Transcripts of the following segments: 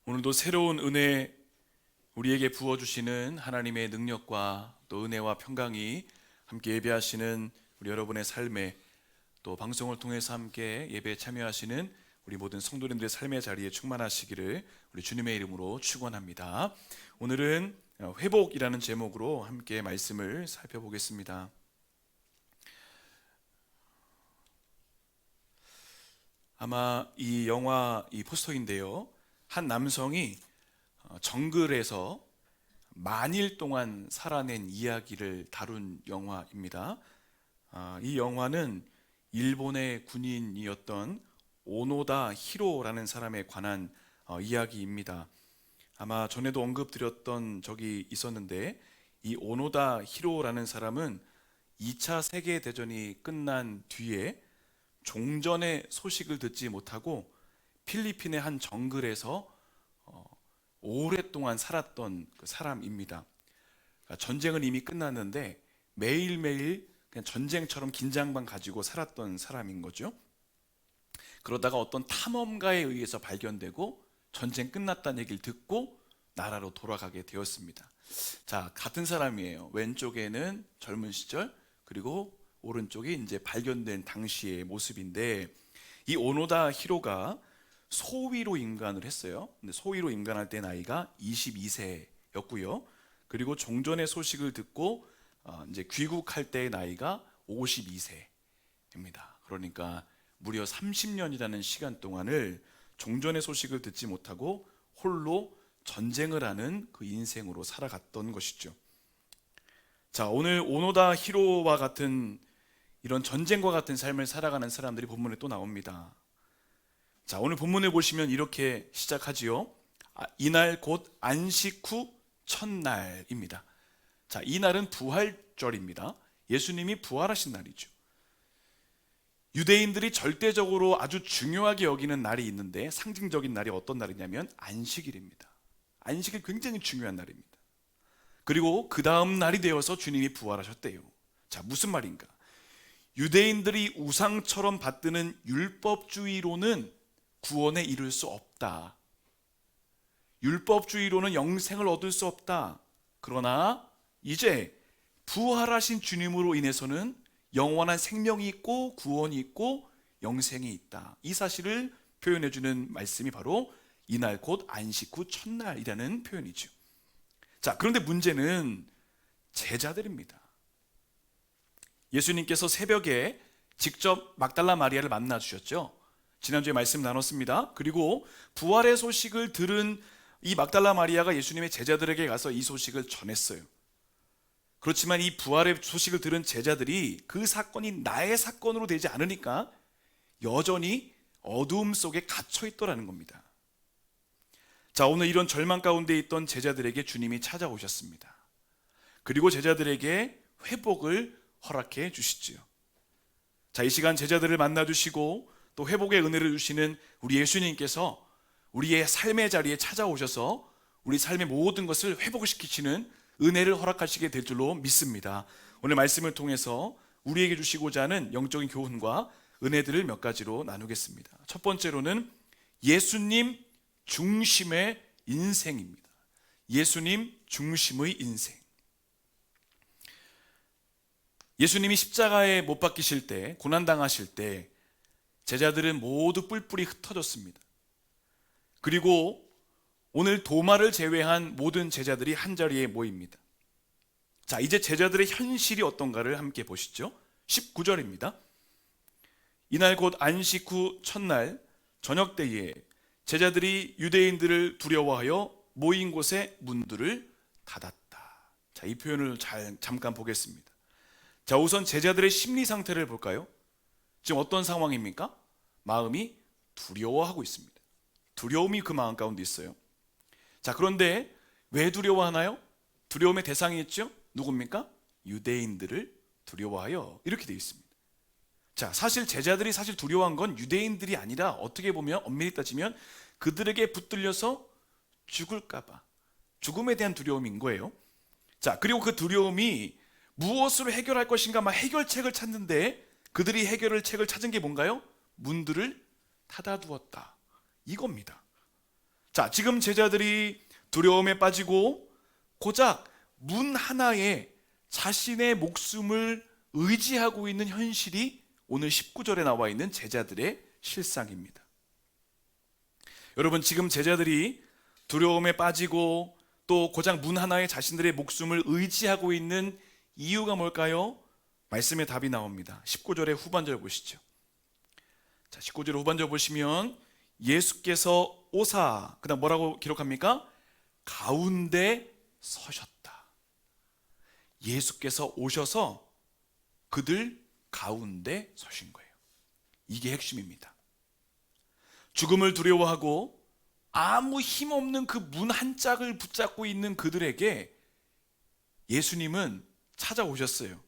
오늘도 새로운 은혜 우리에게 부어주시는 하나님의 능력과 또 은혜와 평강이 함께 예배하시는 우리 여러분의 삶에, 또 방송을 통해서 함께 예배에 참여하시는 우리 모든 성도님들의 삶의 자리에 충만하시기를 우리 주님의 이름으로 축원합니다. 오늘은 회복이라는 제목으로 함께 말씀을 살펴보겠습니다. 아마 이 영화 포스터인데요, 한 남성이 정글에서 만일 동안 살아낸 이야기를 다룬 영화입니다. 이 영화는 일본의 군인이었던 오노다 히로라는 사람에 관한 이야기입니다. 아마 전에도 언급드렸던 적이 있었는데, 이 오노다 히로라는 사람은 2차 세계대전이 끝난 뒤에 종전의 소식을 듣지 못하고 필리핀의 한 정글에서 오랫동안 살았던 그 사람입니다. 그러니까 전쟁은 이미 끝났는데 매일매일 그냥 전쟁처럼 긴장만 가지고 살았던 사람인 거죠. 그러다가 어떤 탐험가에 의해서 발견되고 전쟁 끝났다는 얘기를 듣고 나라로 돌아가게 되었습니다. 자, 같은 사람이에요. 왼쪽에는 젊은 시절, 그리고 오른쪽이 이제 발견된 당시의 모습인데, 이 오노다 히로가 소위로 임관을 했어요. 근데 소위로 임관할 때 나이가 22세였고요. 그리고 종전의 소식을 듣고 이제 귀국할 때의 나이가 52세입니다. 그러니까 무려 30년이라는 시간 동안을 종전의 소식을 듣지 못하고 홀로 전쟁을 하는 그 인생으로 살아갔던 것이죠. 자, 오늘 오노다 히로와 같은 이런 전쟁과 같은 삶을 살아가는 사람들이 본문에 또 나옵니다. 자, 오늘 본문을 보시면 이렇게 시작하지요. 이날 곧 안식 후 첫날입니다. 자, 이날은 부활절입니다. 예수님이 부활하신 날이죠. 유대인들이 절대적으로 아주 중요하게 여기는 날이 있는데, 상징적인 날이 어떤 날이냐면 안식일입니다. 안식일 굉장히 중요한 날입니다. 그리고 그 다음 날이 되어서 주님이 부활하셨대요. 자, 무슨 말인가? 유대인들이 우상처럼 받드는 율법주의로는 구원에 이를 수 없다. 율법주의로는 영생을 얻을 수 없다. 그러나 이제 부활하신 주님으로 인해서는 영원한 생명이 있고 구원이 있고 영생이 있다. 이 사실을 표현해 주는 말씀이 바로 이날 곧 안식 후 첫날이라는 표현이죠. 자, 그런데 문제는 제자들입니다. 예수님께서 새벽에 직접 막달라 마리아를 만나 주셨죠. 지난주에 말씀 나눴습니다. 그리고 부활의 소식을 들은 이 막달라 마리아가 예수님의 제자들에게 가서 이 소식을 전했어요. 그렇지만 이 부활의 소식을 들은 제자들이 그 사건이 나의 사건으로 되지 않으니까 여전히 어두움 속에 갇혀 있더라는 겁니다. 자, 오늘 이런 절망 가운데 있던 제자들에게 주님이 찾아오셨습니다. 그리고 제자들에게 회복을 허락해 주시지요. 자, 이 시간 제자들을 만나 주시고 또 회복의 은혜를 주시는 우리 예수님께서 우리의 삶의 자리에 찾아오셔서 우리 삶의 모든 것을 회복시키시는 은혜를 허락하시게 될 줄로 믿습니다. 오늘 말씀을 통해서 우리에게 주시고자 하는 영적인 교훈과 은혜들을 몇 가지로 나누겠습니다. 첫 번째로는 예수님 중심의 인생입니다. 예수님 중심의 인생. 예수님이 십자가에 못 박히실 때, 고난당하실 때 제자들은 모두 뿔뿔이 흩어졌습니다. 그리고 오늘 도마를 제외한 모든 제자들이 한자리에 모입니다. 자, 이제 제자들의 현실이 어떤가를 함께 보시죠. 19절입니다. 이날 곧 안식 후 첫날 저녁 때에 제자들이 유대인들을 두려워하여 모인 곳에 문들을 닫았다. 자, 이 표현을 잠깐 보겠습니다. 자, 우선 제자들의 심리 상태를 볼까요? 지금 어떤 상황입니까? 마음이 두려워하고 있습니다. 두려움이 그 마음 가운데 있어요. 자, 그런데 왜 두려워하나요? 두려움의 대상이 있죠? 누굽니까? 유대인들을 두려워하여, 이렇게 되어 있습니다. 자, 사실 제자들이 두려워한 건 유대인들이 아니라, 어떻게 보면 엄밀히 따지면 그들에게 붙들려서 죽을까봐, 죽음에 대한 두려움인 거예요. 자, 그리고 그 두려움이 무엇으로 해결할 것인가 막 해결책을 찾는데, 그들이 해결할 책을 찾은 게 뭔가요? 문들을 닫아두었다, 이겁니다. 자, 지금 제자들이 두려움에 빠지고 고작 문 하나에 자신의 목숨을 의지하고 있는 현실이 오늘 19절에 나와 있는 제자들의 실상입니다. 여러분, 지금 제자들이 두려움에 빠지고 또 고작 문 하나에 자신들의 목숨을 의지하고 있는 이유가 뭘까요? 말씀의 답이 나옵니다. 19절의 후반절 보시죠. 자, 19절 후반절 보시면 예수께서 오사, 그다음 뭐라고 기록합니까? 가운데 서셨다. 예수께서 오셔서 그들 가운데 서신 거예요. 이게 핵심입니다. 죽음을 두려워하고 아무 힘없는 그 문 한 짝을 붙잡고 있는 그들에게 예수님은 찾아오셨어요.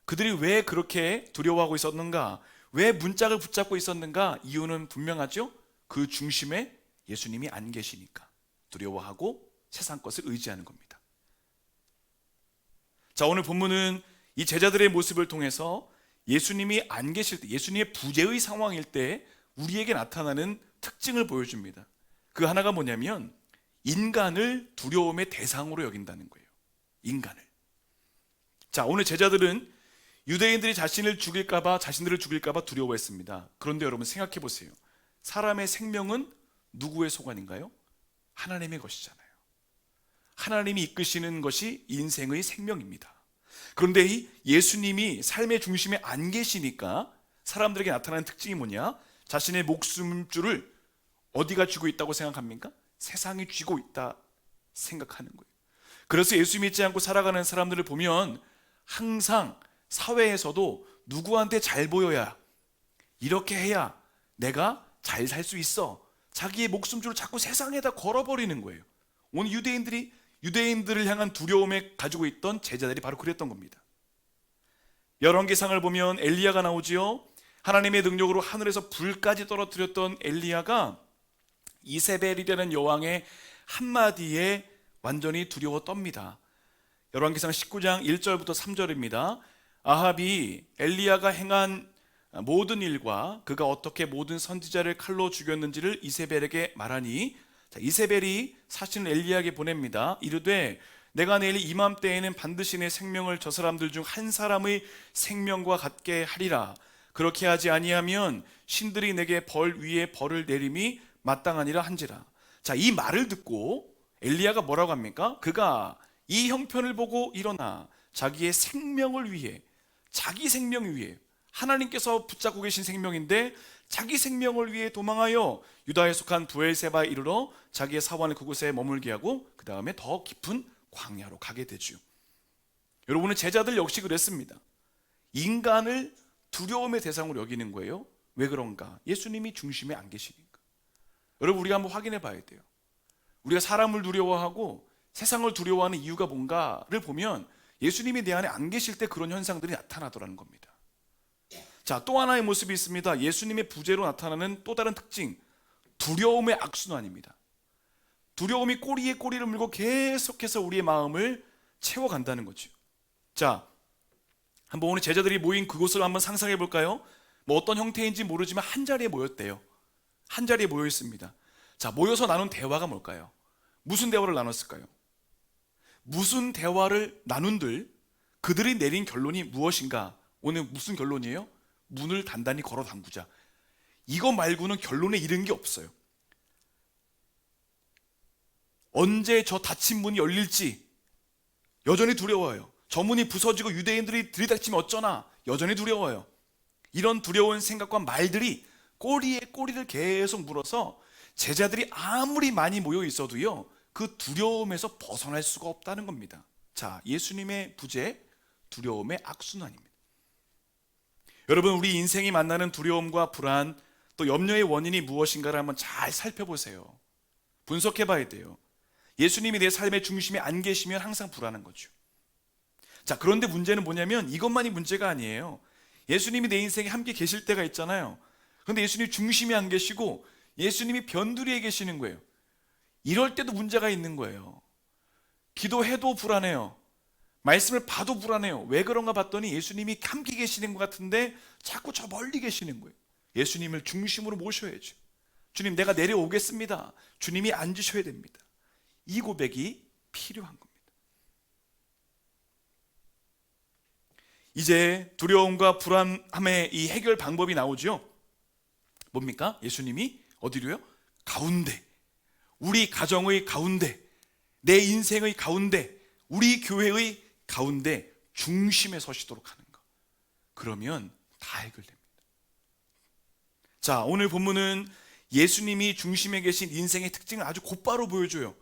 그들이 왜 그렇게 두려워하고 있었는가? 왜 문짝을 붙잡고 있었는가? 이유는 분명하죠? 그 중심에 예수님이 안 계시니까 두려워하고 세상 것을 의지하는 겁니다. 자, 오늘 본문은 이 제자들의 모습을 통해서 예수님이 안 계실 때, 예수님의 부재의 상황일 때 우리에게 나타나는 특징을 보여줍니다. 그 하나가 뭐냐면 인간을 두려움의 대상으로 여긴다는 거예요. 인간을. 자, 오늘 제자들은 유대인들이 자신들을 죽일까봐 두려워했습니다. 그런데 여러분 생각해 보세요. 사람의 생명은 누구의 소관인가요? 하나님의 것이잖아요. 하나님이 이끄시는 것이 인생의 생명입니다. 그런데 이 예수님이 삶의 중심에 안 계시니까 사람들에게 나타나는 특징이 뭐냐? 자신의 목숨줄을 어디가 쥐고 있다고 생각합니까? 세상이 쥐고 있다 생각하는 거예요. 그래서 예수 믿지 않고 살아가는 사람들을 보면 항상 사회에서도 누구한테 잘 보여야, 이렇게 해야 내가 잘 살 수 있어, 자기의 목숨줄을 자꾸 세상에다 걸어버리는 거예요. 오늘 유대인들을 향한 두려움에 가지고 있던 제자들이 바로 그랬던 겁니다. 열왕기상을 보면 엘리야가 나오지요. 하나님의 능력으로 하늘에서 불까지 떨어뜨렸던 엘리야가 이세벨이라는 여왕의 한마디에 완전히 두려워 떱니다. 열왕기상 19장 1절부터 3절입니다. 아합이 엘리야가 행한 모든 일과 그가 어떻게 모든 선지자를 칼로 죽였는지를 이세벨에게 말하니, 자, 이세벨이 사신을 엘리야에게 보냅니다. 이르되 내가 내일 이맘때에는 반드시 내 생명을 저 사람들 중 한 사람의 생명과 같게 하리라. 그렇게 하지 아니하면 신들이 내게 벌 위에 벌을 내림이 마땅하니라 한지라. 자, 이 말을 듣고 엘리야가 뭐라고 합니까? 그가 이 형편을 보고 일어나 자기의 생명을 위해, 자기 생명 위해, 하나님께서 붙잡고 계신 생명인데 자기 생명을 위해 도망하여 유다에 속한 브엘세바에 이르러 자기의 사원을 그곳에 머물게 하고 그 다음에 더 깊은 광야로 가게 되죠. 여러분은 제자들 역시 그랬습니다. 인간을 두려움의 대상으로 여기는 거예요. 왜 그런가? 예수님이 중심에 안 계시니까. 여러분, 우리가 한번 확인해 봐야 돼요. 우리가 사람을 두려워하고 세상을 두려워하는 이유가 뭔가를 보면 예수님이 내 안에 안 계실 때 그런 현상들이 나타나더라는 겁니다. 자, 또 하나의 모습이 있습니다. 예수님의 부재로 나타나는 또 다른 특징, 두려움의 악순환입니다. 두려움이 꼬리에 꼬리를 물고 계속해서 우리의 마음을 채워간다는 거죠. 자, 한번 오늘 제자들이 모인 그곳을 한번 상상해 볼까요? 뭐 어떤 형태인지 모르지만 한 자리에 모였대요. 한 자리에 모여 있습니다. 자, 모여서 나눈 대화가 뭘까요? 무슨 대화를 나눴을까요? 무슨 대화를 나눈들 그들이 내린 결론이 무엇인가? 오늘 무슨 결론이에요? 문을 단단히 걸어 잠그자. 이거 말고는 결론에 이른 게 없어요. 언제 저 닫힌 문이 열릴지 여전히 두려워요. 저 문이 부서지고 유대인들이 들이닥치면 어쩌나 여전히 두려워요. 이런 두려운 생각과 말들이 꼬리에 꼬리를 계속 물어서 제자들이 아무리 많이 모여 있어도요, 그 두려움에서 벗어날 수가 없다는 겁니다. 자, 예수님의 부재, 두려움의 악순환입니다. 여러분, 우리 인생이 만나는 두려움과 불안, 또 염려의 원인이 무엇인가를 한번 잘 살펴보세요. 분석해 봐야 돼요. 예수님이 내 삶의 중심에 안 계시면 항상 불안한 거죠. 자, 그런데 문제는 뭐냐면 이것만이 문제가 아니에요. 예수님이 내 인생에 함께 계실 때가 있잖아요. 그런데 예수님이 중심에 안 계시고 예수님이 변두리에 계시는 거예요. 이럴 때도 문제가 있는 거예요. 기도해도 불안해요. 말씀을 봐도 불안해요. 왜 그런가 봤더니 예수님이 함께 계시는 것 같은데 자꾸 저 멀리 계시는 거예요. 예수님을 중심으로 모셔야죠. 주님, 내가 내려오겠습니다. 주님이 앉으셔야 됩니다. 이 고백이 필요한 겁니다. 이제 두려움과 불안함의 이 해결 방법이 나오죠. 뭡니까? 예수님이 어디로요? 가운데, 우리 가정의 가운데, 내 인생의 가운데, 우리 교회의 가운데 중심에 서시도록 하는 것. 그러면 다 해결됩니다. 자, 오늘 본문은 예수님이 중심에 계신 인생의 특징을 아주 곧바로 보여줘요.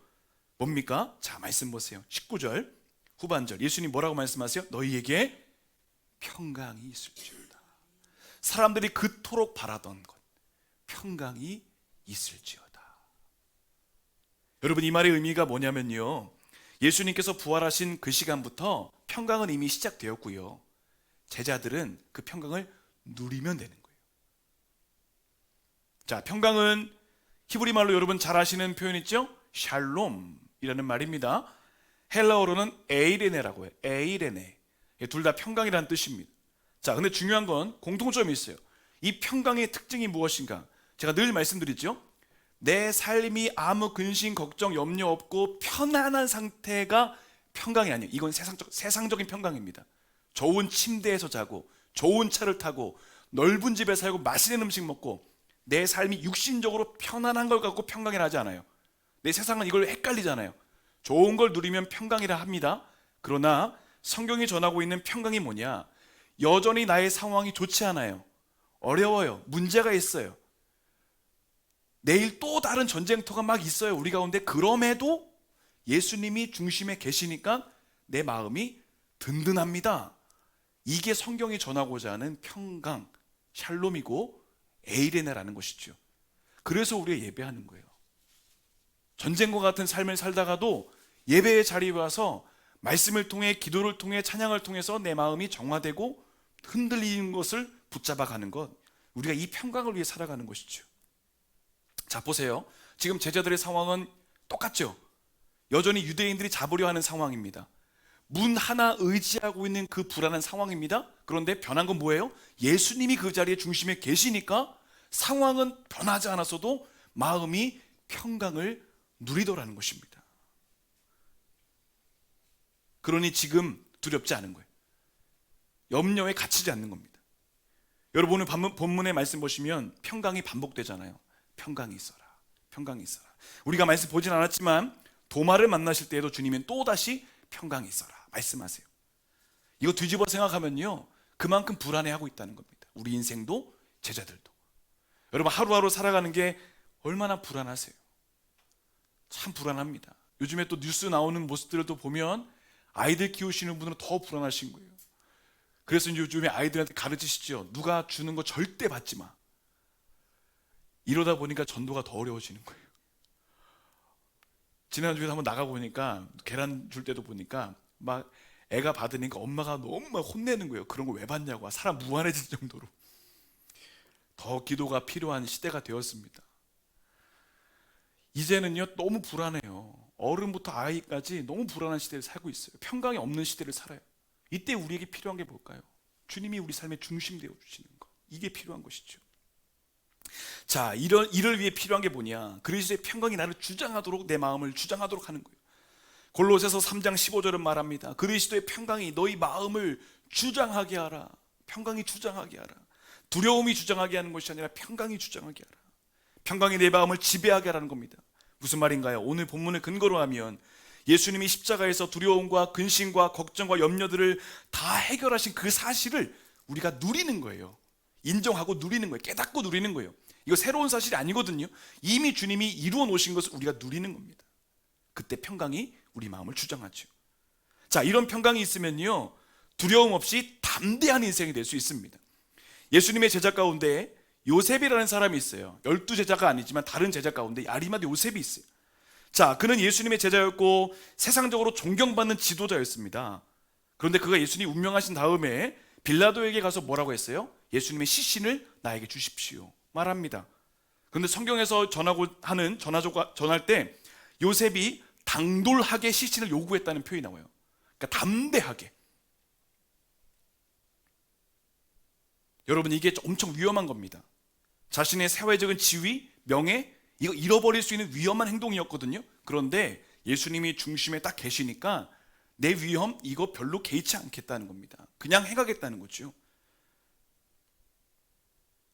뭡니까? 자, 말씀 보세요. 19절 후반절, 예수님 뭐라고 말씀하세요? 너희에게 평강이 있을지어다. 사람들이 그토록 바라던 것, 평강이 있을지어다. 여러분, 이 말의 의미가 뭐냐면요, 예수님께서 부활하신 그 시간부터 평강은 이미 시작되었고요, 제자들은 그 평강을 누리면 되는 거예요. 자, 평강은 히브리 말로 여러분 잘 아시는 표현 있죠? 샬롬이라는 말입니다. 헬라어로는 에이레네라고 해요. 에이레네. 둘 다 평강이라는 뜻입니다. 자, 근데 중요한 건 공통점이 있어요. 이 평강의 특징이 무엇인가? 제가 늘 말씀드리죠. 내 삶이 아무 근심, 걱정, 염려 없고 편안한 상태가 평강이 아니에요. 이건 세상적인 평강입니다. 좋은 침대에서 자고, 좋은 차를 타고, 넓은 집에 살고, 맛있는 음식 먹고, 내 삶이 육신적으로 편안한 걸 갖고 평강이라 하지 않아요. 내 세상은 이걸 헷갈리잖아요. 좋은 걸 누리면 평강이라 합니다. 그러나 성경이 전하고 있는 평강이 뭐냐? 여전히 나의 상황이 좋지 않아요. 어려워요. 문제가 있어요. 내일 또 다른 전쟁터가 막 있어요, 우리 가운데. 그럼에도 예수님이 중심에 계시니까 내 마음이 든든합니다. 이게 성경이 전하고자 하는 평강, 샬롬이고 에이레네라는 것이죠. 그래서 우리가 예배하는 거예요. 전쟁과 같은 삶을 살다가도 예배의 자리에 와서 말씀을 통해, 기도를 통해, 찬양을 통해서 내 마음이 정화되고 흔들리는 것을 붙잡아 가는 것, 우리가 이 평강을 위해 살아가는 것이죠. 자, 보세요. 지금 제자들의 상황은 똑같죠. 여전히 유대인들이 잡으려 하는 상황입니다. 문 하나 의지하고 있는 그 불안한 상황입니다. 그런데 변한 건 뭐예요? 예수님이 그 자리에 중심에 계시니까 상황은 변하지 않았어도 마음이 평강을 누리더라는 것입니다. 그러니 지금 두렵지 않은 거예요. 염려에 갇히지 않는 겁니다. 여러분, 오늘 본문의 말씀 보시면 평강이 반복되잖아요. 평강이 있어라, 평강이 있어라. 우리가 말씀 보진 않았지만 도마를 만나실 때에도 주님은 또다시 평강이 있어라 말씀하세요. 이거 뒤집어 생각하면요, 그만큼 불안해하고 있다는 겁니다. 우리 인생도 제자들도. 여러분, 하루하루 살아가는 게 얼마나 불안하세요? 참 불안합니다. 요즘에 또 뉴스 나오는 모습들을 또 보면 아이들 키우시는 분들은 더 불안하신 거예요. 그래서 이제 요즘에 아이들한테 가르치시죠. 누가 주는 거 절대 받지 마. 이러다 보니까 전도가 더 어려워지는 거예요. 지난주에 한번 나가보니까 계란 줄 때도 보니까 막 애가 받으니까 엄마가 너무 막 혼내는 거예요. 그런 거 왜 받냐고. 사람 무한해질 정도로. 더 기도가 필요한 시대가 되었습니다. 이제는요, 너무 불안해요. 어른부터 아이까지 너무 불안한 시대를 살고 있어요. 평강이 없는 시대를 살아요. 이때 우리에게 필요한 게 뭘까요? 주님이 우리 삶의 중심 되어 주시는 것. 이게 필요한 것이죠. 자, 이를 위해 필요한 게 뭐냐? 그리스도의 평강이 나를 주장하도록, 내 마음을 주장하도록 하는 거예요. 골로새서 3장 15절은 말합니다. 그리스도의 평강이 너희 마음을 주장하게 하라. 평강이 주장하게 하라. 두려움이 주장하게 하는 것이 아니라 평강이 주장하게 하라. 평강이 내 마음을 지배하게 하라는 겁니다. 무슨 말인가요? 오늘 본문을 근거로 하면 예수님이 십자가에서 두려움과 근심과 걱정과 염려들을 다 해결하신 그 사실을 우리가 누리는 거예요. 인정하고 누리는 거예요. 깨닫고 누리는 거예요. 이거 새로운 사실이 아니거든요. 이미 주님이 이루어 놓으신 것을 우리가 누리는 겁니다. 그때 평강이 우리 마음을 주장하죠. 자, 이런 평강이 있으면요, 두려움 없이 담대한 인생이 될 수 있습니다. 예수님의 제자 가운데 요셉이라는 사람이 있어요. 12제자가 아니지만 다른 제자 가운데 아리마대 요셉이 있어요. 자, 그는 예수님의 제자였고 세상적으로 존경받는 지도자였습니다. 그런데 그가 예수님이 운명하신 다음에 빌라도에게 가서 뭐라고 했어요? 예수님의 시신을 나에게 주십시오 말합니다. 그런데 성경에서 전할 때 요셉이 당돌하게 시신을 요구했다는 표현이 나와요. 그러니까 담대하게. 여러분, 이게 엄청 위험한 겁니다. 자신의 사회적인 지위, 명예, 이거 잃어버릴 수 있는 위험한 행동이었거든요. 그런데 예수님이 중심에 딱 계시니까 내 위험 이거 별로 개의치 않겠다는 겁니다. 그냥 해가겠다는 거죠.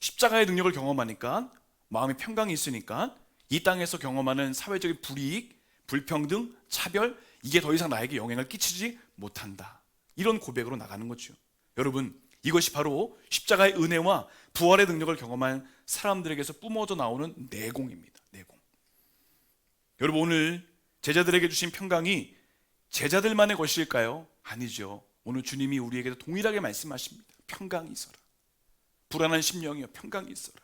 십자가의 능력을 경험하니까 마음의 평강이 있으니까 이 땅에서 경험하는 사회적인 불이익, 불평등, 차별 이게 더 이상 나에게 영향을 끼치지 못한다. 이런 고백으로 나가는 거죠. 여러분, 이것이 바로 십자가의 은혜와 부활의 능력을 경험한 사람들에게서 뿜어져 나오는 내공입니다. 내공. 여러분, 오늘 제자들에게 주신 평강이 제자들만의 것일까요? 아니죠. 오늘 주님이 우리에게도 동일하게 말씀하십니다. 평강이 있어라. 불안한 심령이여 평강이 있어라.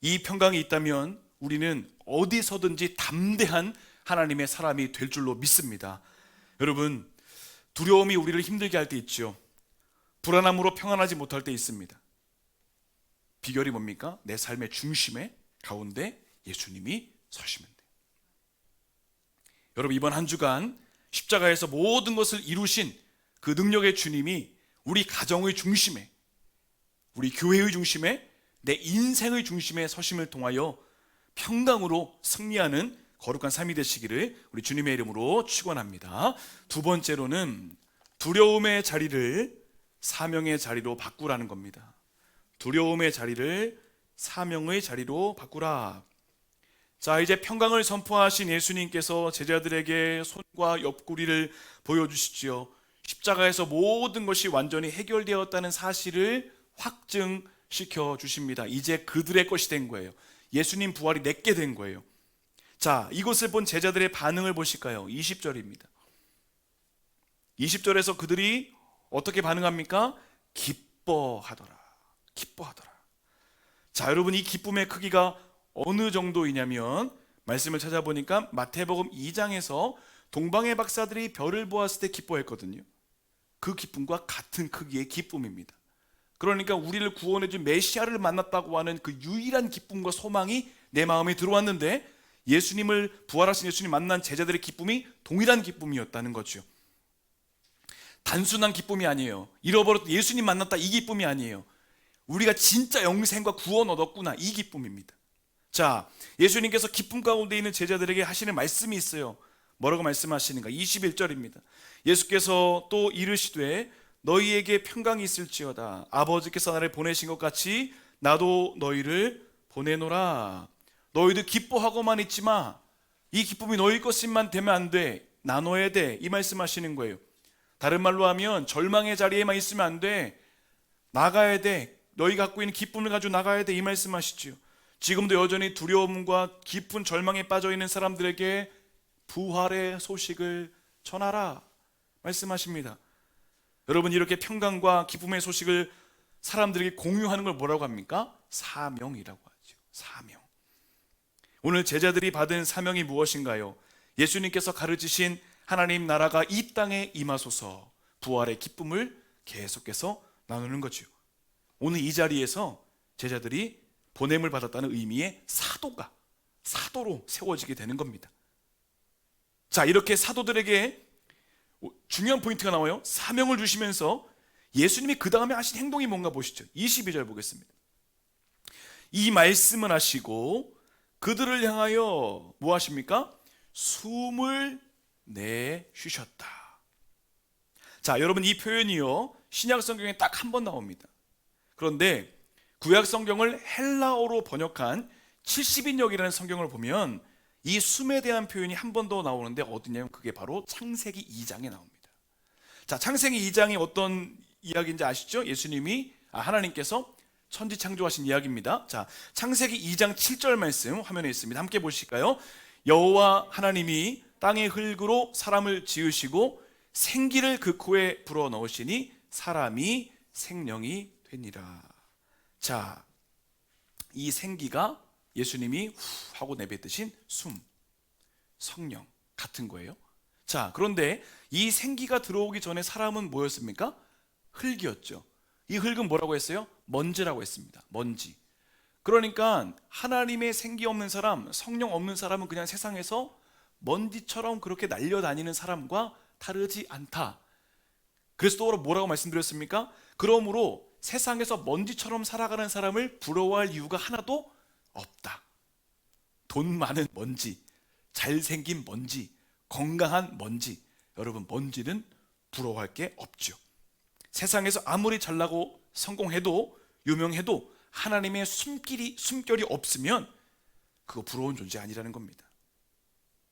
이 평강이 있다면 우리는 어디서든지 담대한 하나님의 사람이 될 줄로 믿습니다. 여러분, 두려움이 우리를 힘들게 할 때 있죠. 불안함으로 평안하지 못할 때 있습니다. 비결이 뭡니까? 내 삶의 중심에 가운데 예수님이 서시면 돼요. 여러분, 이번 한 주간 십자가에서 모든 것을 이루신 그 능력의 주님이 우리 가정의 중심에, 우리 교회의 중심에, 내 인생의 중심에 서심을 통하여 평강으로 승리하는 거룩한 삶이 되시기를 우리 주님의 이름으로 축원합니다. 두 번째로는 두려움의 자리를 사명의 자리로 바꾸라는 겁니다. 두려움의 자리를 사명의 자리로 바꾸라. 자, 이제 평강을 선포하신 예수님께서 제자들에게 손과 옆구리를 보여주시지요. 십자가에서 모든 것이 완전히 해결되었다는 사실을 확증시켜 주십니다. 이제 그들의 것이 된 거예요. 예수님 부활이 내게 된 거예요. 자, 이것을 본 제자들의 반응을 보실까요? 20절입니다. 20절에서 그들이 어떻게 반응합니까? 기뻐하더라. 기뻐하더라. 자, 여러분, 이 기쁨의 크기가 어느 정도이냐면 말씀을 찾아보니까 마태복음 2장에서 동방의 박사들이 별을 보았을 때 기뻐했거든요. 그 기쁨과 같은 크기의 기쁨입니다. 그러니까 우리를 구원해준 메시아를 만났다고 하는 그 유일한 기쁨과 소망이 내 마음에 들어왔는데 예수님을 부활하신 예수님 만난 제자들의 기쁨이 동일한 기쁨이었다는 거죠. 단순한 기쁨이 아니에요. 잃어버렸던 예수님 만났다 이 기쁨이 아니에요. 우리가 진짜 영생과 구원 얻었구나 이 기쁨입니다. 자, 예수님께서 기쁨 가운데 있는 제자들에게 하시는 말씀이 있어요. 뭐라고 말씀하시는가? 21절입니다. 예수께서 또 이르시되 너희에게 평강이 있을지어다. 아버지께서 나를 보내신 것 같이 나도 너희를 보내노라. 너희들 기뻐하고만 있지 마. 이 기쁨이 너희 것만 되면 안 돼. 나눠야 돼. 이 말씀하시는 거예요. 다른 말로 하면 절망의 자리에만 있으면 안 돼. 나가야 돼. 너희 갖고 있는 기쁨을 가지고 나가야 돼. 이 말씀하시죠. 지금도 여전히 두려움과 깊은 절망에 빠져 있는 사람들에게 부활의 소식을 전하라 말씀하십니다. 여러분, 이렇게 평강과 기쁨의 소식을 사람들에게 공유하는 걸 뭐라고 합니까? 사명이라고 하죠. 사명. 오늘 제자들이 받은 사명이 무엇인가요? 예수님께서 가르치신 하나님 나라가 이 땅에 임하소서, 부활의 기쁨을 계속해서 나누는 거죠. 오늘 이 자리에서 제자들이 보냄을 받았다는 의미의 사도로 세워지게 되는 겁니다. 자, 이렇게 사도들에게 중요한 포인트가 나와요. 사명을 주시면서 예수님이 그 다음에 하신 행동이 뭔가 보시죠. 22절 보겠습니다. 이 말씀을 하시고 그들을 향하여 뭐 하십니까? 숨을 내쉬셨다. 자, 여러분, 이 표현이요 신약 성경에 딱 한 번 나옵니다. 그런데 구약 성경을 헬라어로 번역한 70인역이라는 성경을 보면 이 숨에 대한 표현이 한 번 더 나오는데 어디냐면 그게 바로 창세기 2장에 나옵니다. 자, 창세기 2장이 어떤 이야기인지 아시죠? 하나님께서 천지 창조하신 이야기입니다. 자, 창세기 2장 7절 말씀 화면에 있습니다. 함께 보실까요? 여호와 하나님이 땅의 흙으로 사람을 지으시고 생기를 그 코에 불어 넣으시니 사람이 생명이 되니라. 자, 이 생기가 예수님이 후 하고 내뱉으신 숨, 성령 같은 거예요. 자, 그런데 이 생기가 들어오기 전에 사람은 뭐였습니까? 흙이었죠. 이 흙은 뭐라고 했어요? 먼지라고 했습니다. 먼지. 그러니까 하나님의 생기 없는 사람, 성령 없는 사람은 그냥 세상에서 먼지처럼 그렇게 날려다니는 사람과 다르지 않다. 그래서 또 뭐라고 말씀드렸습니까? 그러므로 세상에서 먼지처럼 살아가는 사람을 부러워할 이유가 하나도 없다. 돈 많은 먼지, 잘생긴 먼지, 건강한 먼지, 여러분 먼지는 부러워할 게 없죠. 세상에서 아무리 잘나고 성공해도 유명해도 하나님의 숨결이 없으면 그거 부러운 존재 아니라는 겁니다.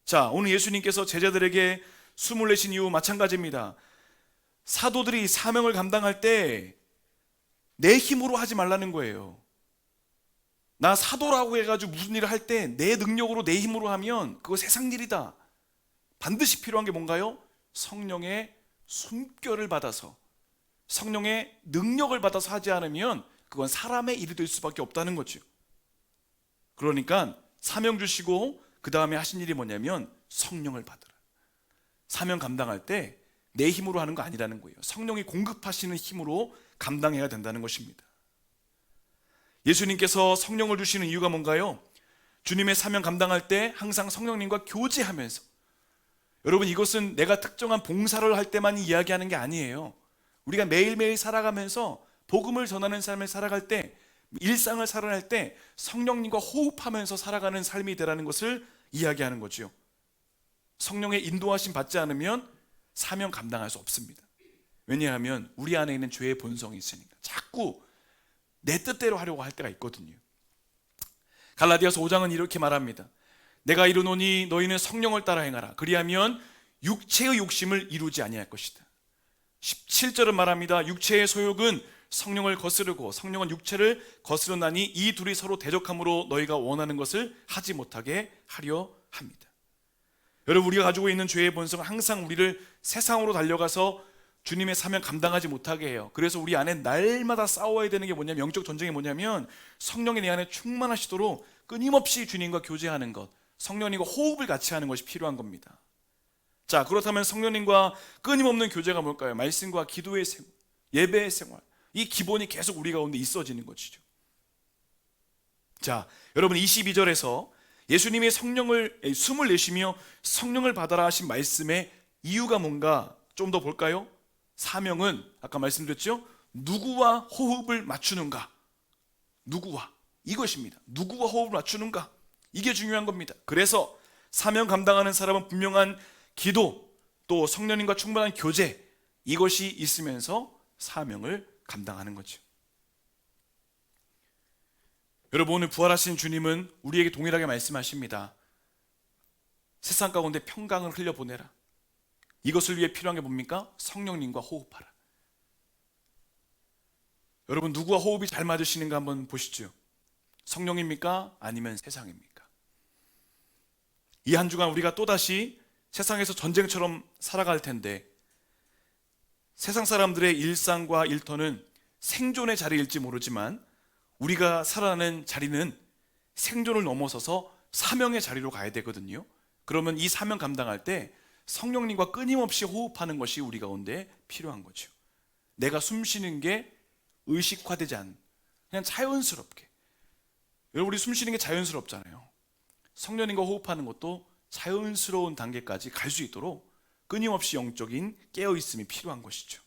자, 오늘 예수님께서 제자들에게 숨을 내신 이유 마찬가지입니다. 사도들이 사명을 감당할 때 내 힘으로 하지 말라는 거예요. 나 사도라고 해가지고 무슨 일을 할 때 내 능력으로 내 힘으로 하면 그거 세상 일이다. 반드시 필요한 게 뭔가요? 성령의 숨결을 받아서, 성령의 능력을 받아서 하지 않으면 그건 사람의 일이 될 수밖에 없다는 거죠. 그러니까 사명 주시고 그 다음에 하신 일이 뭐냐면 성령을 받으라. 사명 감당할 때 내 힘으로 하는 거 아니라는 거예요. 성령이 공급하시는 힘으로 감당해야 된다는 것입니다. 예수님께서 성령을 주시는 이유가 뭔가요? 주님의 사명 감당할 때 항상 성령님과 교제하면서, 여러분 이것은 내가 특정한 봉사를 할 때만 이야기하는 게 아니에요. 우리가 매일매일 살아가면서 복음을 전하는 삶을 살아갈 때, 일상을 살아갈 때 성령님과 호흡하면서 살아가는 삶이 되라는 것을 이야기하는 거죠. 성령의 인도하심 받지 않으면 사명 감당할 수 없습니다. 왜냐하면 우리 안에 있는 죄의 본성이 있으니까 자꾸 내 뜻대로 하려고 할 때가 있거든요. 갈라디아서 5장은 이렇게 말합니다. 내가 이르노니 너희는 성령을 따라 행하라. 그리하면 육체의 욕심을 이루지 아니할 것이다. 17절은 말합니다. 육체의 소욕은 성령을 거스르고 성령은 육체를 거스르나니 이 둘이 서로 대적함으로 너희가 원하는 것을 하지 못하게 하려 합니다. 여러분, 우리가 가지고 있는 죄의 본성은 항상 우리를 세상으로 달려가서 주님의 사명 감당하지 못하게 해요. 그래서 우리 안에 날마다 싸워야 되는 게 뭐냐면, 영적 전쟁이 뭐냐면 성령이 내 안에 충만하시도록 끊임없이 주님과 교제하는 것, 성령님과 호흡을 같이 하는 것이 필요한 겁니다. 자, 그렇다면 성령님과 끊임없는 교제가 뭘까요? 말씀과 기도의 생활, 예배의 생활, 이 기본이 계속 우리 가운데 있어지는 것이죠. 자, 여러분 22절에서 예수님이 숨을 내쉬며 성령을 받아라 하신 말씀의 이유가 뭔가 좀 더 볼까요? 사명은 아까 말씀드렸죠? 누구와 호흡을 맞추는가? 누구와, 이것입니다. 누구와 호흡을 맞추는가? 이게 중요한 겁니다. 그래서 사명 감당하는 사람은 분명한 기도, 또 성령님과 충분한 교제, 이것이 있으면서 사명을 감당하는 거죠. 여러분, 오늘 부활하신 주님은 우리에게 동일하게 말씀하십니다. 세상 가운데 평강을 흘려보내라. 이것을 위해 필요한 게 뭡니까? 성령님과 호흡하라. 여러분, 누구와 호흡이 잘 맞으시는가 한번 보시죠. 성령입니까? 아니면 세상입니까? 이 한 주간 우리가 또다시 세상에서 전쟁처럼 살아갈 텐데, 세상 사람들의 일상과 일터는 생존의 자리일지 모르지만 우리가 살아가는 자리는 생존을 넘어서서 사명의 자리로 가야 되거든요. 그러면 이 사명 감당할 때 성령님과 끊임없이 호흡하는 것이 우리 가운데 필요한 거죠. 내가 숨 쉬는 게 의식화되지 않는, 그냥 자연스럽게. 여러분, 우리 숨 쉬는 게 자연스럽잖아요. 성령님과 호흡하는 것도 자연스러운 단계까지 갈 수 있도록 끊임없이 영적인 깨어있음이 필요한 것이죠.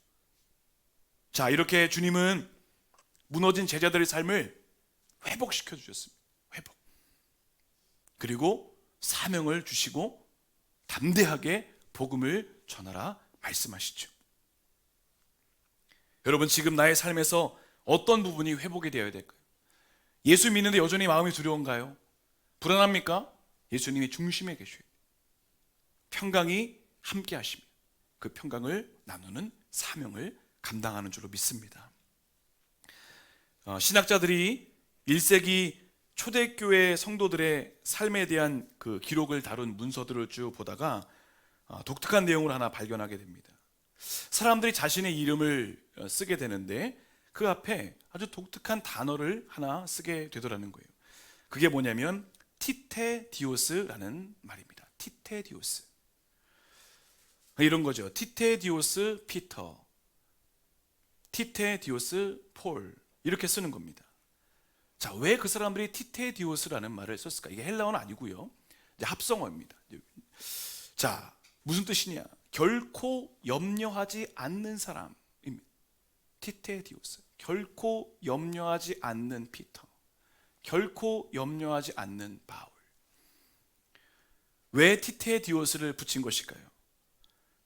자, 이렇게 주님은 무너진 제자들의 삶을 회복시켜 주셨습니다. 회복. 그리고 사명을 주시고 담대하게 복음을 전하라 말씀하시죠. 여러분, 지금 나의 삶에서 어떤 부분이 회복이 되어야 될까요? 예수 믿는데 여전히 마음이 두려운가요? 불안합니까? 예수님이 중심에 계셔야 돼요. 평강이 함께 하시며 그 평강을 나누는 사명을 감당하는 줄로 믿습니다. 신학자들이 1세기 초대교회 성도들의 삶에 대한 그 기록을 다룬 문서들을 쭉 보다가 독특한 내용을 하나 발견하게 됩니다. 사람들이 자신의 이름을 쓰게 되는데 그 앞에 아주 독특한 단어를 하나 쓰게 되더라는 거예요. 그게 뭐냐면 티테디오스라는 말입니다. 티테디오스. 이런 거죠. 티테디오스 피터, 티테디오스 폴, 이렇게 쓰는 겁니다. 자, 왜 그 사람들이 티테디오스라는 말을 썼을까? 이게 헬라어는 아니고요, 이제 합성어입니다. 자, 무슨 뜻이냐? 결코 염려하지 않는 사람입니다. 티테디오스, 결코 염려하지 않는 피터. 결코 염려하지 않는 바울. 왜 티테디오스를 붙인 것일까요?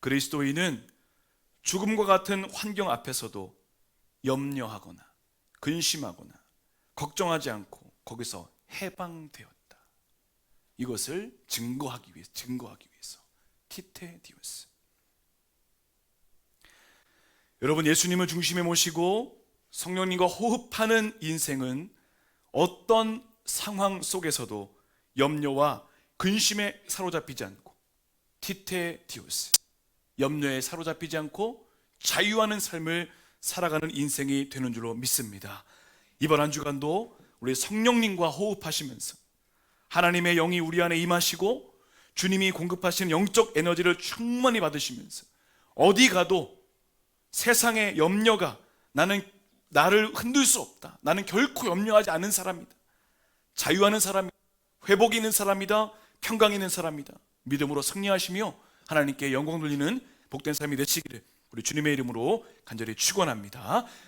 그리스도인은 죽음과 같은 환경 앞에서도 염려하거나 근심하거나 걱정하지 않고 거기서 해방되었다. 이것을 증거하기 위해서 티테디오스. 여러분, 예수님을 중심에 모시고 성령님과 호흡하는 인생은 어떤 상황 속에서도 염려와 근심에 사로잡히지 않고 티테디오스, 염려에 사로잡히지 않고 자유하는 삶을 살아가는 인생이 되는 줄로 믿습니다. 이번 한 주간도 우리 성령님과 호흡하시면서 하나님의 영이 우리 안에 임하시고 주님이 공급하시는 영적 에너지를 충만히 받으시면서 어디 가도 세상의 염려가 나를 흔들 수 없다, 나는 결코 염려하지 않은 사람이다, 자유하는 사람이다, 회복이 있는 사람이다, 평강이 있는 사람이다, 믿음으로 승리하시며 하나님께 영광 돌리는 복된 삶이 되시기를 우리 주님의 이름으로 간절히 축원합니다.